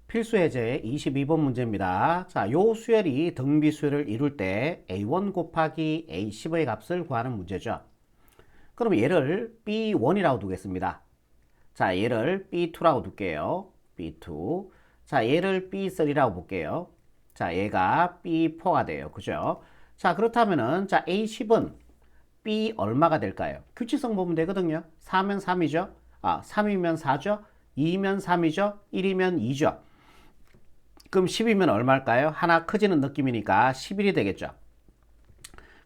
필수 예제 22번 문제입니다. 자, 요 수열이 등비수열을 이룰 때 A1 곱하기 A10의 값을 구하는 문제죠. 그럼 얘를 B1이라고 두겠습니다. 자, 얘를 B2라고 둘게요. B2. 자, 얘를 B3라고 볼게요. 자, 얘가 B4가 돼요. 그죠? 자, 그렇다면은, 자, A10은 B 얼마가 될까요? 규칙성 보면 되거든요. 4면 3이죠. 3이면 4죠. 2면 3이죠. 1이면 2죠. 그럼 10이면 얼마일까요? 하나 커지는 느낌이니까 11이 되겠죠.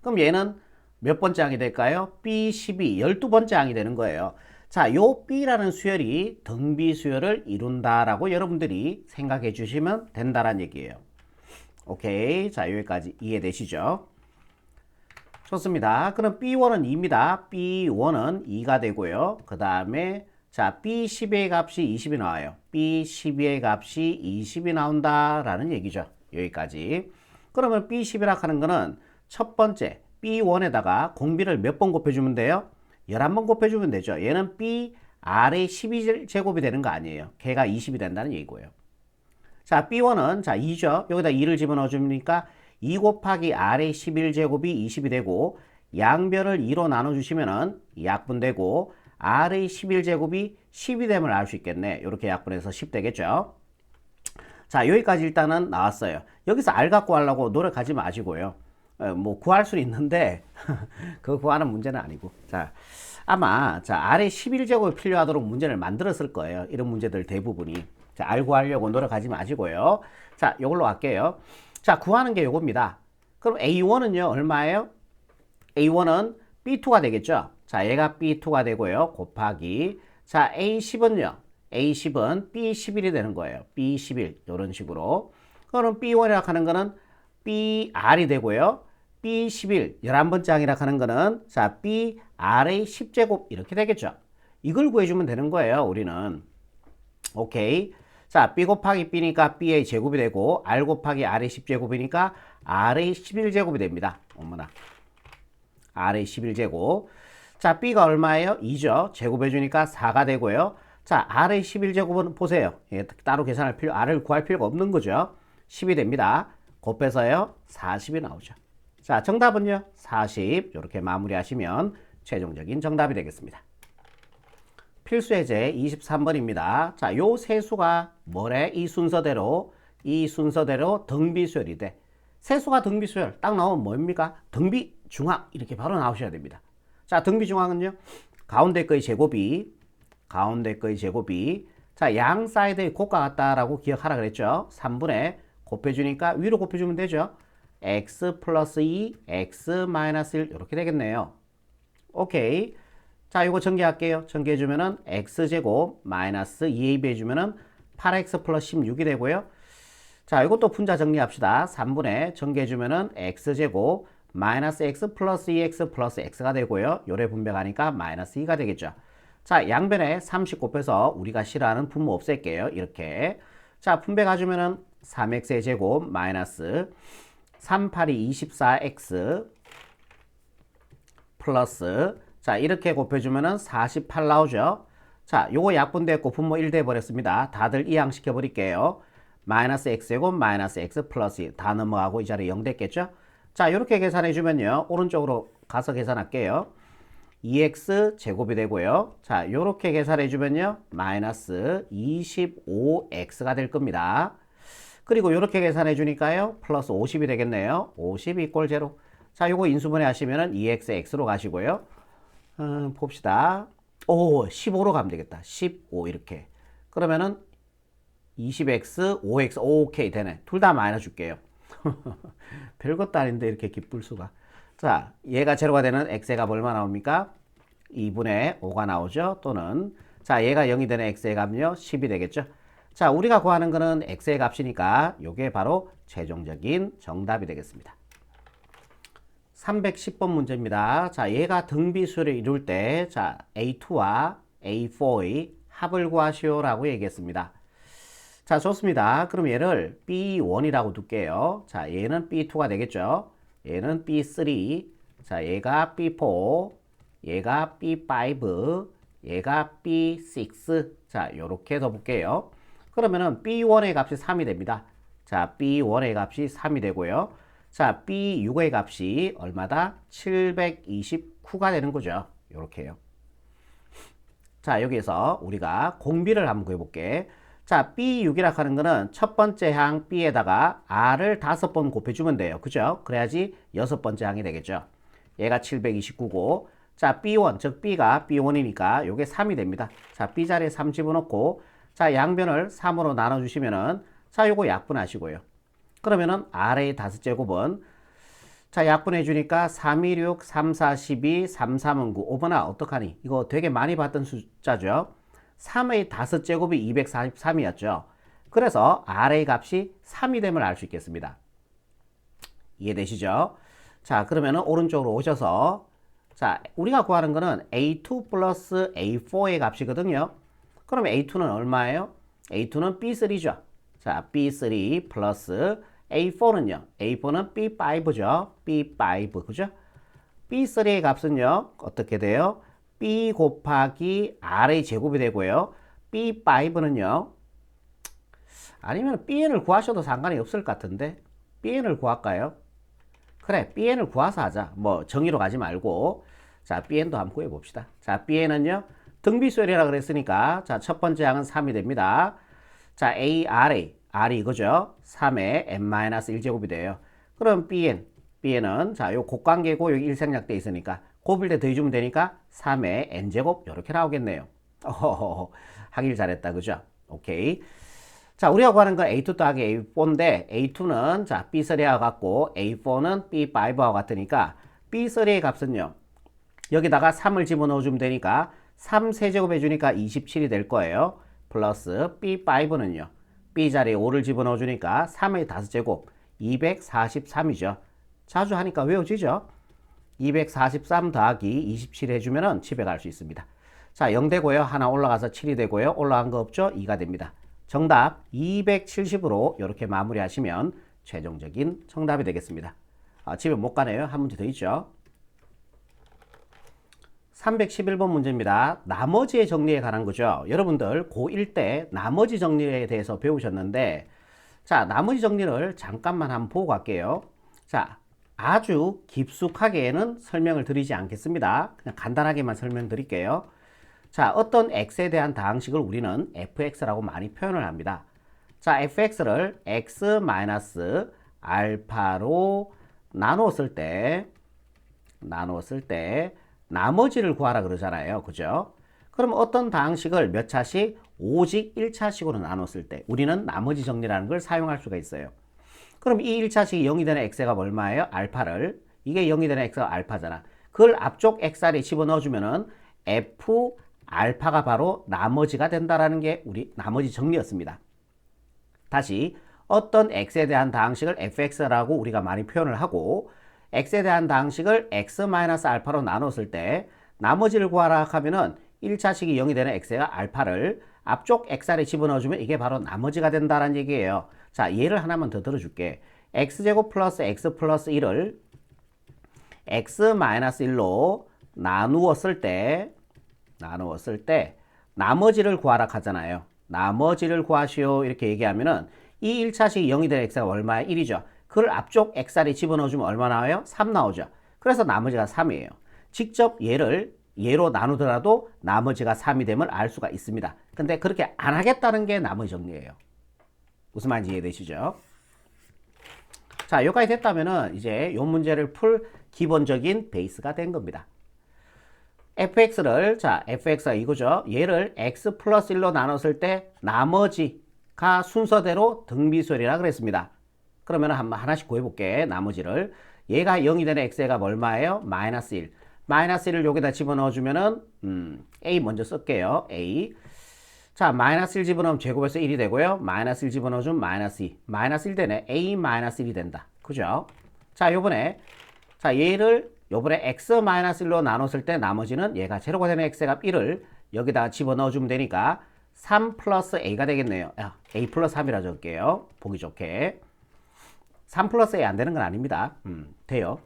그럼 얘는 몇 번째 항이 될까요? B12, 12번째 항이 되는 거예요. 자, 요 B라는 수열이 등비 수열을 이룬다라고 여러분들이 생각해 주시면 된다는 얘기예요. 오케이. 자, 여기까지 이해되시죠? 좋습니다. 그럼 B1은 2입니다. B1은 2가 되고요. 그 다음에 자, B12의 값이 20이 나와요. B12의 값이 20이 나온다라는 얘기죠. 여기까지. 그러면 B12라 하는 거는 첫 번째 B1에다가 공비를 몇 번 곱해주면 돼요? 11번 곱해주면 되죠. 얘는 B R의 12제곱이 되는 거 아니에요. 걔가 20이 된다는 얘기고요. 자, B1은 자 2죠. 여기다 2를 집어넣어 줍니까? 2 곱하기 R의 11제곱이 20이 되고 양변을 2로 나눠주시면은 약분되고 R의 11제곱이 10이 됨을 알 수 있겠네. 이렇게 약분해서 10 되겠죠. 자, 여기까지 일단은 나왔어요. 여기서 R 갖고 하려고 노력하지 마시고요. 뭐 구할 수는 있는데 그거 구하는 문제는 아니고. 자, 아마 자, R의 11제곱이 필요하도록 문제를 만들었을 거예요. 이런 문제들 대부분이. 자, R 구하려고 노력하지 마시고요. 자, 이걸로 갈게요. 자, 구하는 게 요겁니다. 그럼 A1은요, 얼마예요? A1은 B2가 되겠죠? 자, 얘가 B2가 되고요. 곱하기. 자, A10은요. A10은 B11이 되는 거예요. B11. 이런 식으로. 그럼 B1이라고 하는 거는 BR이 되고요. B11, 11번째 항이라고 하는 거는 자, BR의 10제곱 이렇게 되겠죠. 이걸 구해주면 되는 거예요. 우리는. 오케이. 자, B 곱하기 B니까 B의 제곱이 되고 R 곱하기 R의 10제곱이니까 R의 11제곱이 됩니다. 어머나. R의 11제곱. 자, B가 얼마예요? 2죠. 제곱해주니까 4가 되고요. 자, R의 11제곱은 보세요. 따로 계산할 필요, R을 구할 필요가 없는 거죠. 10이 됩니다. 곱해서요. 40이 나오죠. 자, 정답은요. 40. 이렇게 마무리하시면 최종적인 정답이 되겠습니다. 필수 예제 23번입니다. 자, 요 세수가 뭐래? 이 순서대로 등비수열이 돼. 세수가 등비수열 딱 나오면 뭡니까? 등비중앙 이렇게 바로 나오셔야 됩니다. 자, 등비중앙은요. 가운데 거의 제곱이 자, 양 사이드의 곱과 같다라고 기억하라 그랬죠. 3분의 곱해주니까 위로 곱해주면 되죠. x 플러스 2, x 마이너스 1 이렇게 되겠네요. 오케이. 자, 이거 전개할게요. 전개해주면은 x제곱 마이너스 2ab 해주면은 8x 플러스 16이 되고요. 자, 이것도 분자 정리합시다. 3분의 전개해주면은 x제곱 마이너스 x 플러스 2x 플러스 x가 되고요. 요래 분배가니까 마이너스 2가 되겠죠. 자, 양변에 30 곱해서 우리가 싫어하는 분모 없앨게요. 이렇게. 자, 분배 가주면은 3x의 제곱 마이너스 3, 8이 24x 플러스 자, 이렇게 곱해주면은 48 나오죠. 자, 요거 약분됐고 분모 1 돼버렸습니다. 다들 이항 시켜버릴게요. 마이너스 x제곱 마이너스 x 플러스 2 다 넘어가고 이 자리에 0 됐겠죠. 자, 이렇게 계산해주면요. 오른쪽으로 가서 계산할게요. 2x 제곱이 되고요. 자, 요렇게 계산해주면요. 마이너스 25x가 될 겁니다. 그리고 요렇게 계산해주니까요. 플러스 50이 되겠네요. 50 이꼴 제로. 자, 요거 인수분해 하시면은 2x, x로 가시고요. 봅시다. 오, 15로 가면 되겠다. 15 이렇게. 그러면은 20x, 5x, 오케이 되네. 둘 다 마이너스 줄게요. 별것도 아닌데 이렇게 기쁠 수가. 자, 얘가 제로가 되는 x의 값 얼마 나옵니까? 2분의 5가 나오죠. 또는 자, 얘가 0이 되는 x의 값은요. 10이 되겠죠. 자, 우리가 구하는 거는 x의 값이니까 이게 바로 최종적인 정답이 되겠습니다. 310번 문제입니다. 자, 얘가 등비수를 이룰 때, 자, A2와 A4의 합을 구하시오라고 얘기했습니다. 자, 좋습니다. 그럼 얘를 B1이라고 둘게요. 자, 얘는 B2가 되겠죠. 얘는 B3, 자, 얘가 B4, 얘가 B5, 얘가 B6. 자, 요렇게 더 볼게요. 그러면은 B1의 값이 3이 됩니다. 자, B1의 값이 3이 되고요. 자, B6의 값이 얼마다? 729가 되는 거죠. 요렇게요. 자, 여기에서 우리가 공비를 한번 구해볼게. 자, B6이라 하는 거는 첫 번째 항 B에다가 R을 5번 곱해주면 돼요. 그죠? 그래야지 여섯 번째 항이 되겠죠. 얘가 729고, 자, B1, 즉 B가 B1이니까 요게 3이 됩니다. 자, B 자리에 3 집어넣고, 자, 양변을 3으로 나눠주시면은, 자, 요거 약분하시고요. 그러면은 R의 5제곱은, 자, 약분해 주니까 3, 2, 6, 3, 4, 12, 3, 3은 9. 5번아, 어떡하니? 이거 되게 많이 봤던 숫자죠. 3의 5제곱이 243이었죠. 그래서 R의 값이 3이 됨을 알 수 있겠습니다. 이해되시죠? 자, 그러면은 오른쪽으로 오셔서, 자, 우리가 구하는 거는 A2 플러스 A4의 값이거든요. 그러면 A2는 얼마예요? A2는 B3죠. 자, B3 플러스 A4는요. A4는 B5죠. B5, 그죠? B3의 값은요. 어떻게 돼요? B 곱하기 R의 제곱이 되고요. B5는요. 아니면 BN을 구하셔도 상관이 없을 것 같은데. BN을 구할까요? 그래, BN을 구해서 하자. 뭐 정의로 가지 말고. 자, BN도 한번 구해봅시다. 자, BN은요. 등비수열이라 그랬으니까 자, 첫 번째 항은 3이 됩니다. 자, ARA, R이 이거죠. 3의 n-1제곱이 돼요. 그럼 BN은 자, 요 곱관계고 여기 일생략돼 있으니까 곱일 때 더해주면 되니까 3의 n제곱 이렇게 나오겠네요. 하길 잘했다, 그죠? 오케이. 자, 우리가 구하는 건 A2 더하기 A4인데 A2는 자, B3와 같고 A4는 B5와 같으니까 B3의 값은요. 여기다가 3을 집어넣어주면 되니까 3 세제곱 해주니까 27이 될 거예요. 플러스 B5는요. B 자리에 5를 집어넣어 주니까 3의 5제곱 243이죠. 자주 하니까 외워지죠. 243 더하기 27 해주면 집에 갈 수 있습니다. 자, 0 되고요. 하나 올라가서 7이 되고요. 올라간 거 없죠? 2가 됩니다. 정답 270으로 이렇게 마무리하시면 최종적인 정답이 되겠습니다. 집에 못 가네요. 한 문제 더 있죠. 311번 문제입니다. 나머지의 정리에 관한 거죠. 여러분들 고1 때 나머지 정리에 대해서 배우셨는데, 자, 나머지 정리를 잠깐만 한번 보고 갈게요. 자, 아주 깊숙하게는 설명을 드리지 않겠습니다. 그냥 간단하게만 설명드릴게요. 자, 어떤 x에 대한 다항식을 우리는 fx라고 많이 표현을 합니다. 자, fx를 x-알파로 나누었을 때 나머지를 구하라 그러잖아요. 그죠? 그럼 어떤 다항식을 몇 차씩? 오직 1차식으로 나눴을 때 우리는 나머지 정리라는 걸 사용할 수가 있어요. 그럼 이 1차식이 0이 되는 x가 얼마예요? 알파를. 이게 0이 되는 x가 알파잖아. 그걸 앞쪽 xr에 집어넣어주면은 f 알파가 바로 나머지가 된다라는 게 우리 나머지 정리였습니다. 다시 어떤 x에 대한 다항식을 fx라고 우리가 많이 표현을 하고 x에 대한 다항식을 x-알파로 나눴을 때 나머지를 구하라 하면은 1차식이 0이 되는 x가 알파를 앞쪽 xr에 집어넣어주면 이게 바로 나머지가 된다는 얘기예요. 자, 예를 하나만 더 들어줄게. x제곱 플러스 x 플러스 1을 x-1로 나누었을 때 나머지를 구하라 하잖아요. 나머지를 구하시오 이렇게 얘기하면은 이 1차식이 0이 되는 x가 얼마야? 1이죠. 그걸 앞쪽 xr에 집어넣어주면 얼마 나와요? 3 나오죠. 그래서 나머지가 3이에요. 직접 예로 나누더라도 나머지가 3이 됨을 알 수가 있습니다. 근데 그렇게 안 하겠다는 게 나머지 정리예요. 무슨 말인지 이해되시죠? 자, 여기까지 됐다면은 이제 이 문제를 풀 기본적인 베이스가 된 겁니다. fx를, 자, fx가 이거죠. 얘를 x 플러스 1로 나눴을 때 나머지가 순서대로 등비수열이라 그랬습니다. 그러면 하나씩 구해볼게. 나머지를. 얘가 0이 되는 x가 얼마예요? 마이너스 1. 마이너스 1을 여기다 집어넣어주면은, a 먼저 쓸게요. a. 자, 마이너스 1 집어넣으면 제곱해서 1이 되고요. 마이너스 1 집어넣어주면 마이너스 2. 마이너스 1 되네. a 마이너스 1이 된다. 그죠? 자, 요번에 요번에 x-1로 나눴을 때 나머지는 얘가 제로가 되는 x값 1을 여기다가 집어넣어주면 되니까 3 플러스 a가 되겠네요. a 플러스 3이라 적을게요. 보기 좋게. 3 플러스 a 안 되는 건 아닙니다. 돼요.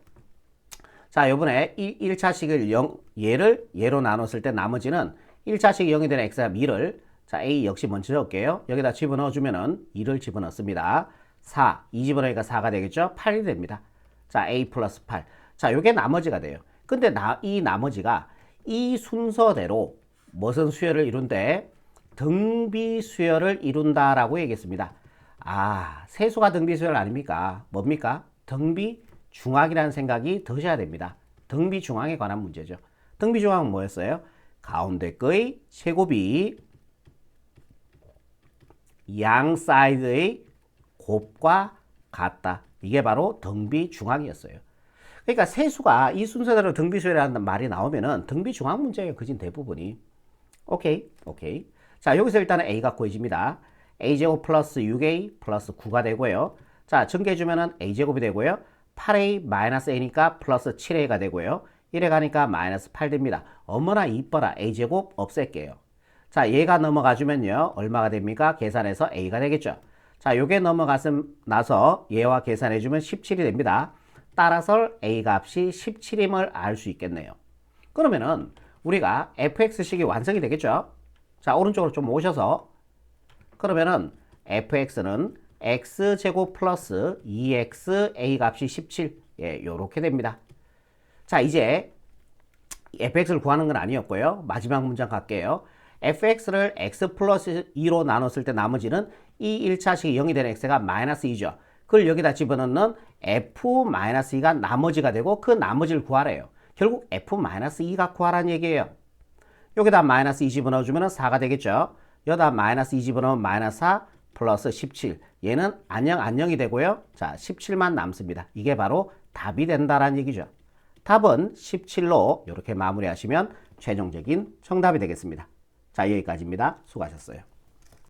자, 요번에 1차식을 얘를 얘로 나눴을 때 나머지는 1차식이 0이 되는 x값 2를 자, A 역시 먼저 적을게요. 여기다 집어넣어주면은 2를 집어넣습니다. 4, 2 집어넣으니까 4가 되겠죠? 8이 됩니다. 자, A 플러스 8. 자, 요게 나머지가 돼요. 근데 이 나머지가 이 순서대로 무슨 수열을 이룬대? 등비 수열을 이룬다라고 얘기했습니다. 아, 세수가 등비 수열 아닙니까? 뭡니까? 등비 중앙이라는 생각이 드셔야 됩니다. 등비 중앙에 관한 문제죠. 등비 중앙은 뭐였어요? 가운데 거의 제곱이 양 사이드의 곱과 같다. 이게 바로 등비 중앙이었어요. 그러니까 세수가 이 순서대로 등비 수열이라는 말이 나오면은 등비 중앙 문제예요. 그진 대부분이. 오케이. 자, 여기서 일단은 A가 구해집니다. A제곱 플러스 6A 플러스 9가 되고요. 자, 전개해주면은 A제곱이 되고요. 8A 마이너스 A니까 플러스 7A가 되고요. 이래 가니까 마이너스 8 됩니다. 어머나 이뻐라. A제곱 없앨게요. 자, 얘가 넘어가주면요. 얼마가 됩니까? 계산해서 A가 되겠죠. 자, 요게 나서 얘와 계산해주면 17이 됩니다. 따라서 A 값이 17임을 알 수 있겠네요. 그러면은 우리가 fx식이 완성이 되겠죠. 자, 오른쪽으로 좀 오셔서 그러면은 fx는 x제곱 플러스 2x a 값이 17 예, 요렇게 됩니다. 자, 이제 fx를 구하는 건 아니었고요. 마지막 문장 갈게요. fx를 x 플러스 2로 나눴을 때 나머지는 이 1차식이 0이 되는 x가 마이너스 2죠. 그걸 여기다 집어넣는 f-2가 나머지가 되고 그 나머지를 구하래요. 결국 f-2가 구하라는 얘기예요. 여기다 마이너스 2 집어넣어주면 4가 되겠죠. 여기다 마이너스 2 집어넣으면 마이너스 4 플러스 17. 얘는 안녕이 되고요. 자, 17만 남습니다. 이게 바로 답이 된다라는 얘기죠. 답은 17로 이렇게 마무리하시면 최종적인 정답이 되겠습니다. 자, 여기까지입니다. 수고하셨어요.